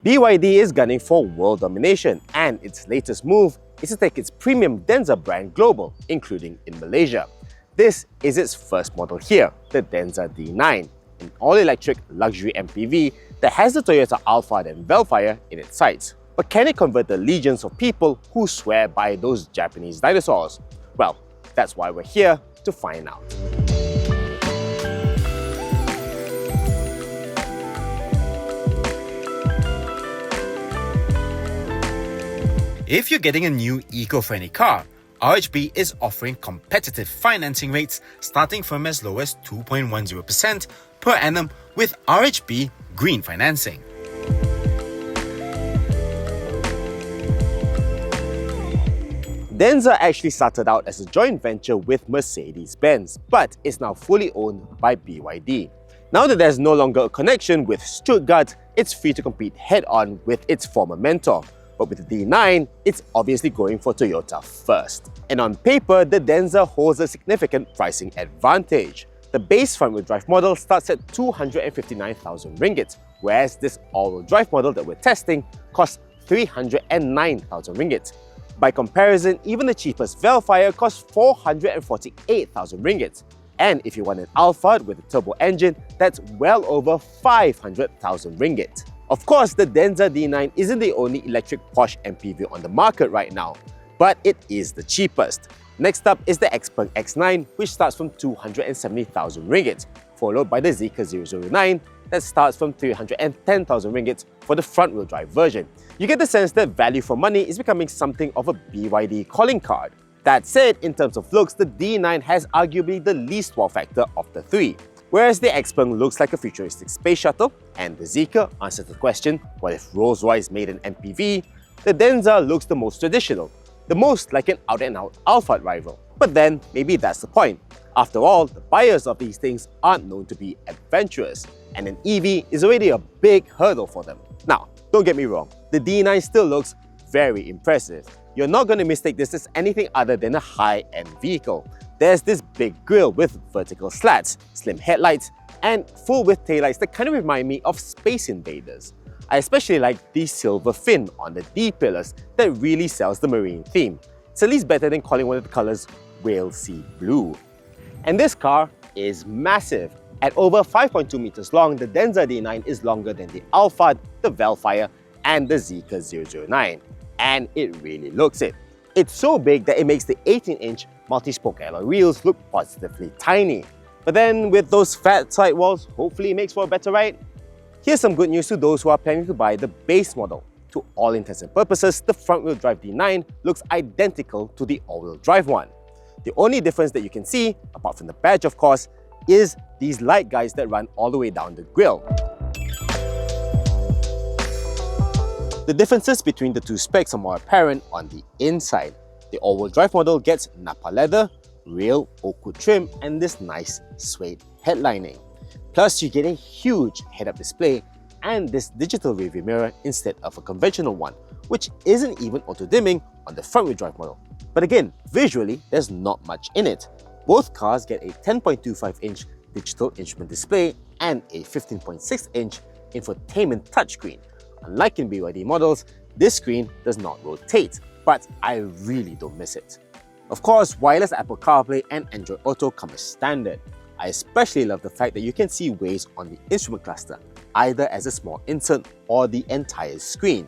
BYD is gunning for world domination, and its latest move is to take its premium Denza brand global, including in Malaysia. This is its first model here, the Denza D9, an all-electric luxury MPV that has the Toyota Alphard and Velfire in its sights. But can it convert the legions of people who swear by those Japanese dinosaurs? Well, that's why we're here to find out. If you're getting a new eco-friendly car, RHB is offering competitive financing rates starting from as low as 2.10% per annum with RHB Green Financing. Denza actually started out as a joint venture with Mercedes-Benz, but is now fully owned by BYD. Now that there's no longer a connection with Stuttgart, it's free to compete head-on with its former mentor. But with the D9, it's obviously going for Toyota first. And on paper, the Denza holds a significant pricing advantage. The base front-wheel drive model starts at 259,000 ringgit, whereas this all-wheel drive model that we're testing costs 309,000 ringgit. By comparison, even the cheapest Velfire costs 448,000 ringgit. And if you want an Alphard with a turbo engine, that's well over 500,000 ringgit. Of course, the Denza D9 isn't the only electric posh MPV on the market right now, but it is the cheapest. Next up is the Xpeng X9, which starts from 270,000 ringgit, followed by the Zeekr 009 that starts from 310,000 ringgit for the front-wheel drive version. You get the sense that value for money is becoming something of a BYD calling card. That said, in terms of looks, the D9 has arguably the least wow factor of the three. Whereas the Xpeng looks like a futuristic space shuttle, and the Zeekr answers the question, what if Rolls-Royce made an MPV? The Denza looks the most traditional, the most like an out-and-out Alphard rival. But then, maybe that's the point. After all, the buyers of these things aren't known to be adventurous, and an EV is already a big hurdle for them. Now, don't get me wrong, the D9 still looks very impressive. You're not going to mistake this as anything other than a high-end vehicle. There's this big grille with vertical slats, slim headlights, and full-width taillights that kind of remind me of Space Invaders. I especially like the silver fin on the D-pillars that really sells the marine theme. It's at least better than calling one of the colors Whale Sea Blue. And this car is massive. At over 5.2 meters long, the Denza D9 is longer than the Alphard, the Velfire, and the Zeekr 009. And it really looks it. It's so big that it makes the 18-inch multi-spoke alloy wheels look positively tiny. But then with those fat sidewalls, hopefully it makes for a better ride. Here's some good news to those who are planning to buy the base model. To all intents and purposes, the front-wheel drive D9 looks identical to the all-wheel drive one. The only difference that you can see, apart from the badge of course, is these light guides that run all the way down the grille. The differences between the two specs are more apparent on the inside. The all-wheel drive model gets Napa leather, real oak wood trim, and this nice suede headlining. Plus, you get a huge head-up display and this digital rearview mirror instead of a conventional one, which isn't even auto-dimming on the front-wheel drive model. But again, visually, there's not much in it. Both cars get a 10.25-inch digital instrument display and a 15.6-inch infotainment touchscreen. Unlike in BYD models, this screen does not rotate, but I really don't miss it. Of course, wireless Apple CarPlay and Android Auto come as standard. I especially love the fact that you can see Waze on the instrument cluster, either as a small insert or the entire screen.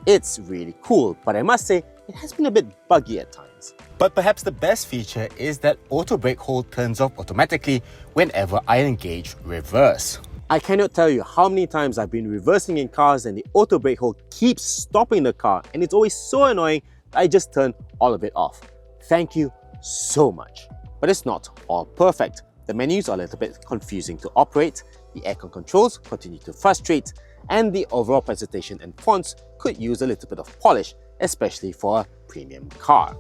It's really cool, but I must say, it has been a bit buggy at times. But perhaps the best feature is that auto brake hold turns off automatically whenever I engage reverse. I cannot tell you how many times I've been reversing in cars and the auto brake hold keeps stopping the car, and it's always so annoying that I just turn all of it off. Thank you so much. But it's not all perfect. The menus are a little bit confusing to operate, the aircon controls continue to frustrate, and the overall presentation and fonts could use a little bit of polish, especially for a premium car.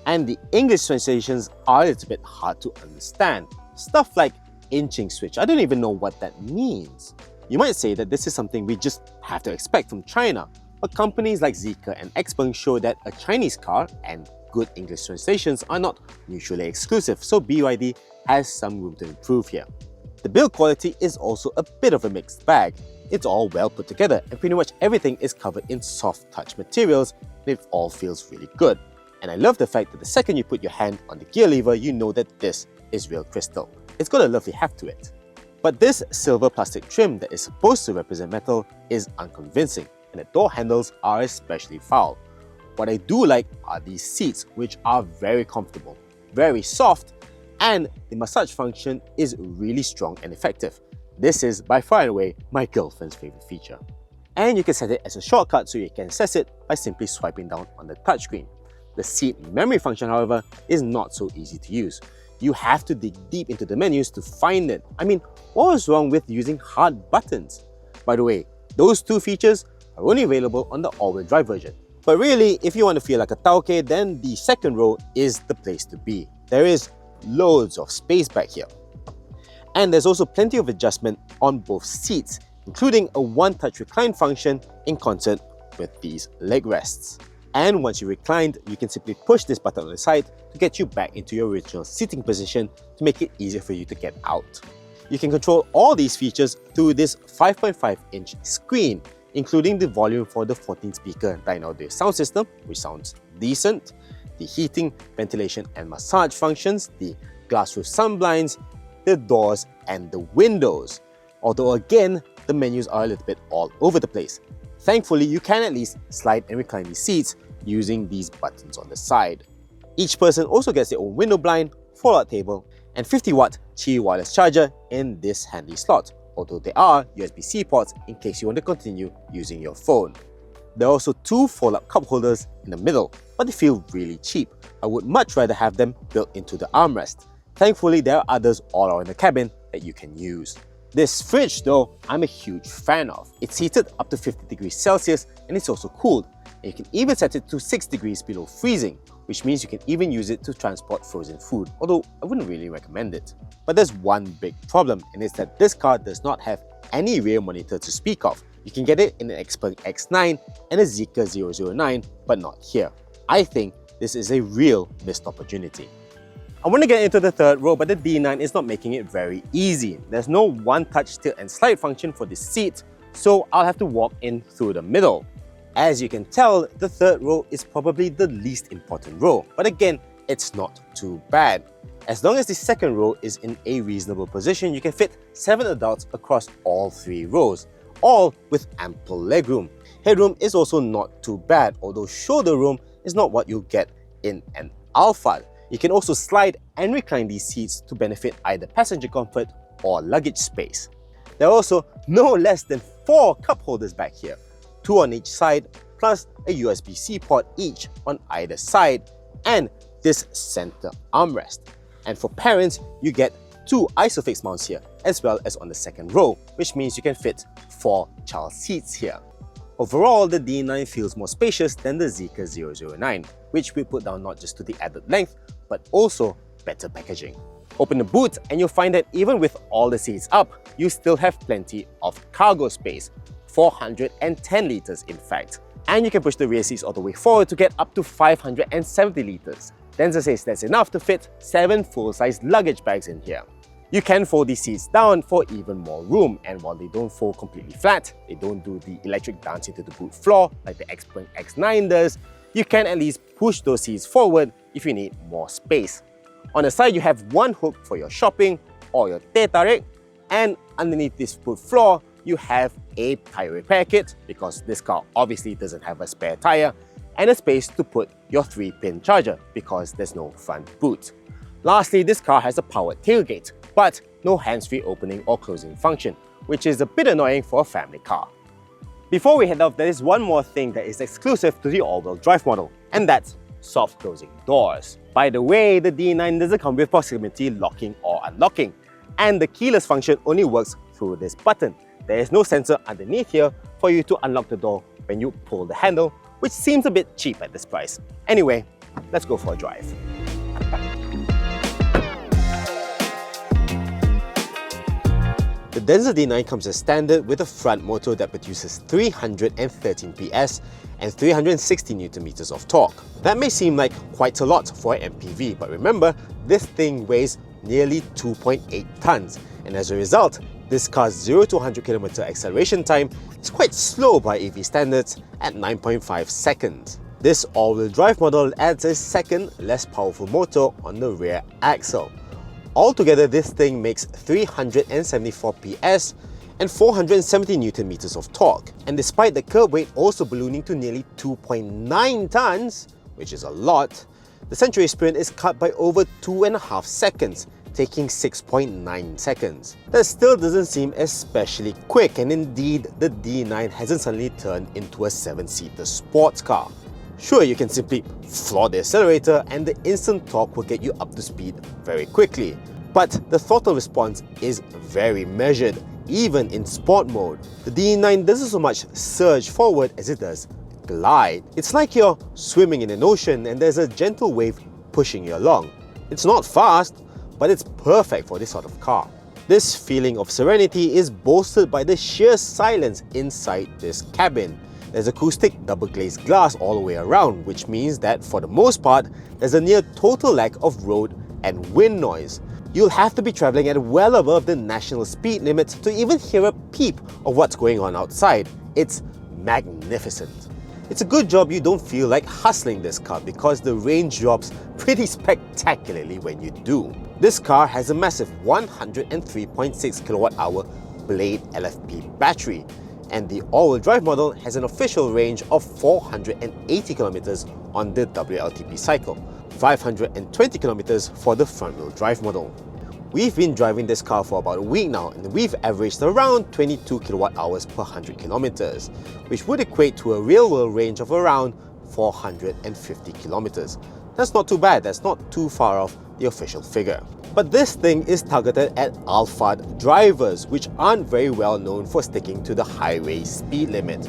And the English translations are a little bit hard to understand. Stuff like inching switch, I don't even know what that means. You might say that this is something we just have to expect from China, but companies like Zeekr and Xpeng show that a Chinese car and good English translations are not mutually exclusive, so BYD has some room to improve here. The build quality is also a bit of a mixed bag. It's all well put together and pretty much everything is covered in soft touch materials and it all feels really good. And I love the fact that the second you put your hand on the gear lever, you know that this is real crystal. It's got a lovely heft to it. But this silver plastic trim that is supposed to represent metal is unconvincing, and the door handles are especially foul. What I do like are these seats, which are very comfortable, very soft, and the massage function is really strong and effective. This is by far and away my girlfriend's favorite feature. And you can set it as a shortcut so you can access it by simply swiping down on the touchscreen. The seat memory function, however, is not so easy to use. You have to dig deep into the menus to find it. I mean, what was wrong with using hard buttons? By the way, those two features are only available on the all-wheel drive version. But really, if you want to feel like a tauke, then the second row is the place to be. There is loads of space back here. And there's also plenty of adjustment on both seats, including a one-touch recline function in concert with these leg rests. And once you reclined, you can simply push this button on the side to get you back into your original sitting position to make it easier for you to get out. You can control all these features through this 5.5-inch screen, including the volume for the 14-speaker Denza sound system, which sounds decent, the heating, ventilation and massage functions, the glass roof sunblinds, the doors and the windows. Although again, the menus are a little bit all over the place. Thankfully, you can at least slide and recline these seats using these buttons on the side. Each person also gets their own window blind, fold-out table, and 50-watt Qi wireless charger in this handy slot, although there are USB-C ports in case you want to continue using your phone. There are also two fold-up cup holders in the middle, but they feel really cheap. I would much rather have them built into the armrest. Thankfully, there are others all around the cabin that you can use. This fridge though, I'm a huge fan of. It's heated up to 50 degrees Celsius and it's also cooled. And you can even set it to 6 degrees below freezing, which means you can even use it to transport frozen food, although I wouldn't really recommend it. But there's one big problem, and it's that this car does not have any rear monitor to speak of. You can get it in an Xpeng X9 and a Zeekr 009, but not here. I think this is a real missed opportunity. I want to get into the third row, but the D9 is not making it very easy. There's no one-touch tilt and slide function for this seat, so I'll have to walk in through the middle. As you can tell, the third row is probably the least important row, but again, it's not too bad. As long as the second row is in a reasonable position, you can fit 7 adults across all 3 rows, all with ample legroom. Headroom is also not too bad, although shoulder room is not what you'll get in an Alphard. You can also slide and recline these seats to benefit either passenger comfort or luggage space. There are also no less than 4 cup holders back here, 2 on each side, plus a USB-C port each on either side, and this center armrest. And for parents, you get 2 ISOFIX mounts here, as well as on the second row, which means you can fit 4 child seats here. Overall, the D9 feels more spacious than the Zeekr 009, which we put down not just to the added length, but also better packaging. Open the boot and you'll find that even with all the seats up, you still have plenty of cargo space, 410 litres in fact. And you can push the rear seats all the way forward to get up to 570 litres. Denza says that's enough to fit 7 full-size luggage bags in here. You can fold these seats down for even more room, and while they don't fold completely flat, they don't do the electric dance into the boot floor like the Xpeng X9 does, you can at least push those seats forward if you need more space. On the side, you have one hook for your shopping or your teh tarik, and underneath this boot floor, you have a tire repair kit, because this car obviously doesn't have a spare tire, and a space to put your 3-pin charger, because there's no front boot. Lastly, this car has a powered tailgate, but no hands-free opening or closing function, which is a bit annoying for a family car. Before we head off, there is one more thing that is exclusive to the all-wheel drive model, and that's soft closing doors. By the way, the D9 doesn't come with proximity locking or unlocking, and the keyless function only works through this button. There is no sensor underneath here for you to unlock the door when you pull the handle, which seems a bit cheap at this price. Anyway, let's go for a drive. The Denza D9 comes as standard with a front motor that produces 313 PS and 360 Nm of torque. That may seem like quite a lot for an MPV, but remember, this thing weighs nearly 2.8 tons, and as a result, This car's 0 to 100 km acceleration time is quite slow by EV standards at 9.5 seconds. This all-wheel drive model adds a second, less powerful motor on the rear axle. Altogether, this thing makes 374 PS and 470 Nm of torque. And despite the curb weight also ballooning to nearly 2.9 tons, which is a lot, the Century Sprint is cut by over 2.5 seconds, taking 6.9 seconds. That still doesn't seem especially quick, and indeed, the D9 hasn't suddenly turned into a 7-seater sports car. Sure, you can simply floor the accelerator and the instant torque will get you up to speed very quickly. But the throttle response is very measured, even in sport mode. The D9 doesn't so much surge forward as it does glide. It's like you're swimming in an ocean and there's a gentle wave pushing you along. It's not fast, but it's perfect for this sort of car. This feeling of serenity is bolstered by the sheer silence inside this cabin. There's acoustic double glazed glass all the way around, which means that for the most part, there's a near total lack of road and wind noise. You'll have to be traveling at well above the national speed limit to even hear a peep of what's going on outside. It's magnificent. It's a good job you don't feel like hustling this car because the range drops pretty spectacularly when you do. This car has a massive 103.6 kWh Blade LFP battery, and the all-wheel drive model has an official range of 480 km on the WLTP cycle, 520 km for the front-wheel drive model. We've been driving this car for about a week now, and we've averaged around 22 kWh per 100 km, which would equate to a real-world range of around 450 km. That's not too bad, that's not too far off the official figure. But this thing is targeted at Alphard drivers, which aren't very well known for sticking to the highway speed limit.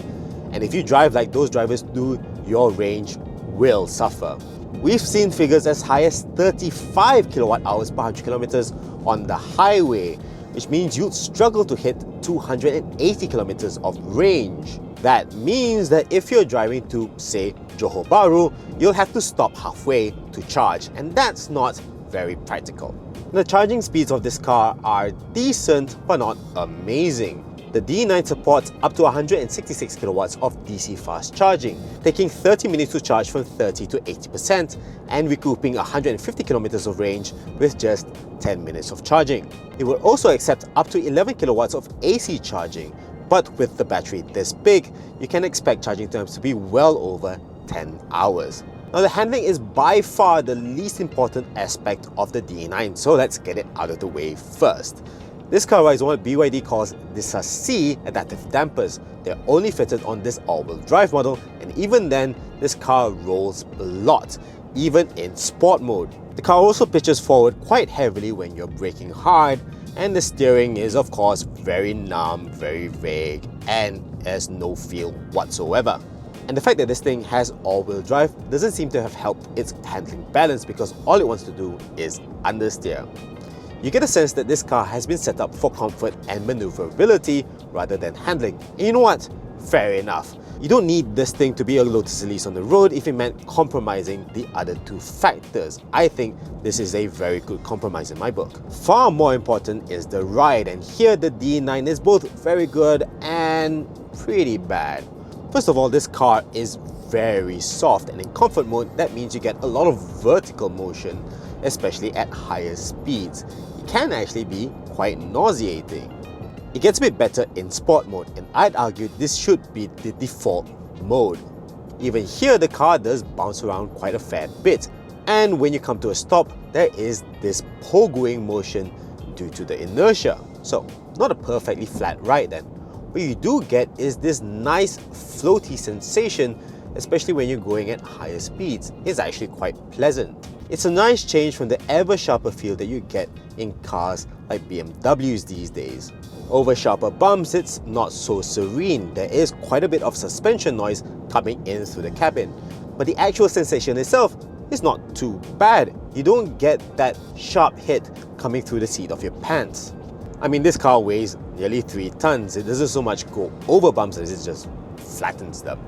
And if you drive like those drivers do, your range will suffer. We've seen figures as high as 35 kWh per 100 km on the highway, which means you'd struggle to hit 280 km of range. That means that if you're driving to, say, Johor Bahru, you'll have to stop halfway to charge, and that's not very practical. The charging speeds of this car are decent but not amazing. The D9 supports up to 166 kilowatts of DC fast charging, taking 30 minutes to charge from 30 to 80% and recouping 150 kilometers of range with just 10 minutes of charging. It will also accept up to 11 kilowatts of AC charging, but with the battery this big, you can expect charging times to be well over 10 hours. Now, the handling is by far the least important aspect of the D9, so let's get it out of the way first. This car rides on what BYD calls DISA C adaptive dampers. They're only fitted on this all-wheel drive model, and even then, this car rolls a lot, even in sport mode. The car also pitches forward quite heavily when you're braking hard, and the steering is of course very numb, very vague, and has no feel whatsoever. And the fact that this thing has all-wheel drive doesn't seem to have helped its handling balance, because all it wants to do is understeer. You get a sense that this car has been set up for comfort and maneuverability rather than handling. And you know what? Fair enough. You don't need this thing to be a Lotus Elise on the road if it meant compromising the other two factors. I think this is a very good compromise in my book. Far more important is the ride, and here the D9 is both very good and pretty bad. First of all, this car is very soft, and in comfort mode that means you get a lot of vertical motion, especially at higher speeds. It can actually be quite nauseating. It gets a bit better in sport mode, and I'd argue this should be the default mode. Even here the car does bounce around quite a fair bit, and when you come to a stop there is this pogoing motion due to the inertia. So not a perfectly flat ride then. What you do get is this nice floaty sensation, especially when you're going at higher speeds. It's actually quite pleasant. It's a nice change from the ever sharper feel that you get in cars like BMWs these days. Over sharper bumps, it's not so serene. There is quite a bit of suspension noise coming in through the cabin, but the actual sensation itself is not too bad. You don't get that sharp hit coming through the seat of your pants. I mean, this car weighs nearly 3 tons. It doesn't so much go over bumps as it just flattens them.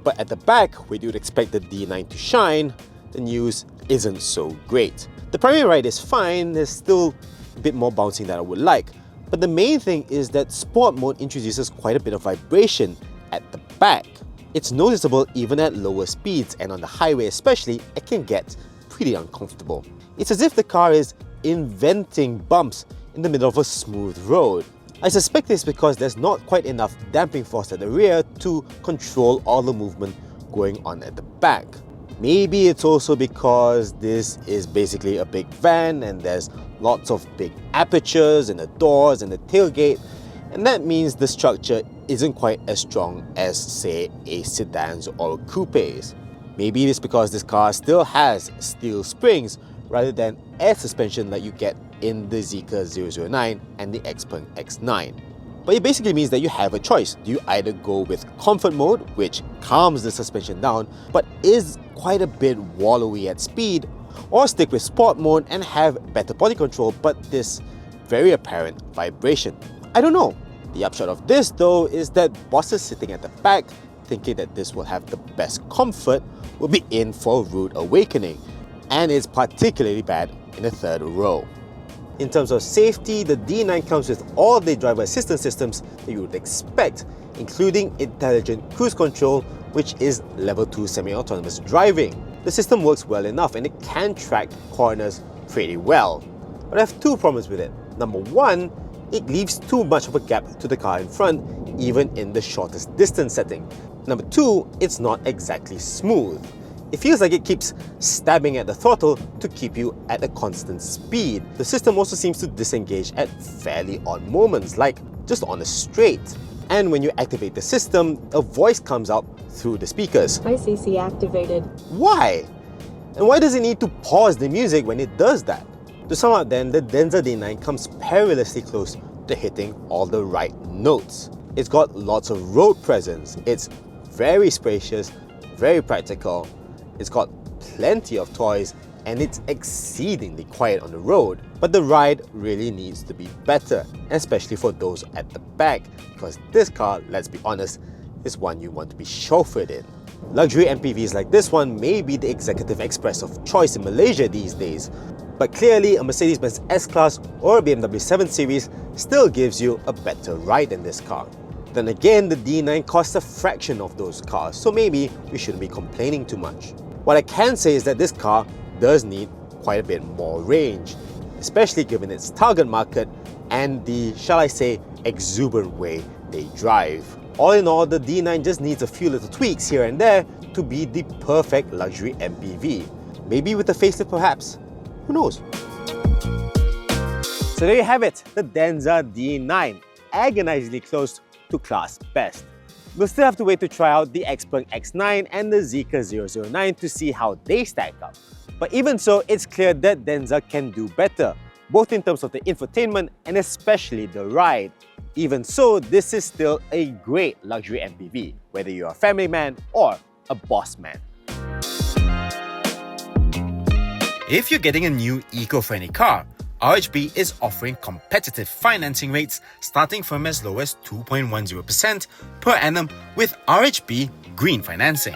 But at the back, where you'd expect the D9 to shine, the news isn't so great. The primary ride is fine, there's still a bit more bouncing than I would like, But the main thing is that Sport mode introduces quite a bit of vibration at the back. It's noticeable even at lower speeds, and on the highway especially, it can get pretty uncomfortable. It's as if the car is inventing bumps in the middle of a smooth road. I suspect it's because there's not quite enough damping force at the rear to control all the movement going on at the back. Maybe it's also because this is basically a big van and there's lots of big apertures in the doors and the tailgate, and that means the structure isn't quite as strong as, say, a sedans or coupes. Maybe it's because this car still has steel springs rather than air suspension that you get in the Zeekr 009 and the Xpeng X9. But it basically means that you have a choice. Do you either go with comfort mode, which calms the suspension down but is quite a bit wallowy at speed, or stick with sport mode and have better body control but this very apparent vibration? I don't know. The upshot of this though is that bosses sitting at the back, thinking that this will have the best comfort, will be in for a rude awakening, and it's particularly bad in the third row. In terms of safety, the D9 comes with all the driver assistance systems that you would expect, including intelligent cruise control, which is level 2 semi-autonomous driving. The system works well enough and it can track corners pretty well. But I have two problems with it. Number one, it leaves too much of a gap to the car in front, even in the shortest distance setting. Number two, it's not exactly smooth. It feels like it keeps stabbing at the throttle to keep you at a constant speed. The system also seems to disengage at fairly odd moments, like just on a straight. And when you activate the system, a voice comes out through the speakers. ICC activated. Why? And why does it need to pause the music when it does that? To sum up then, the Denza D9 comes perilously close to hitting all the right notes. It's got lots of road presence, it's very spacious, very practical, it's got plenty of toys, and it's exceedingly quiet on the road. But the ride really needs to be better, especially for those at the back, because this car, let's be honest, is one you want to be chauffeured in. Luxury MPVs like this one may be the executive express of choice in Malaysia these days, but clearly a Mercedes-Benz S-Class or a BMW 7 Series still gives you a better ride than this car. Then again, the D9 costs a fraction of those cars, so maybe we shouldn't be complaining too much. What I can say is that this car does need quite a bit more range, especially given its target market and the, shall I say, exuberant way they drive. All in all, the D9 just needs a few little tweaks here and there to be the perfect luxury MPV. Maybe with a facelift perhaps, who knows? So there you have it, the Denza D9, agonizingly close to class best. We'll still have to wait to try out the Xpeng X9 and the Zeekr 009 to see how they stack up. But even so, it's clear that Denza can do better, both in terms of the infotainment and especially the ride. Even so, this is still a great luxury MPV, whether you're a family man or a boss man. If you're getting a new eco-friendly car, RHB is offering competitive financing rates starting from as low as 2.10% per annum with RHB Green Financing.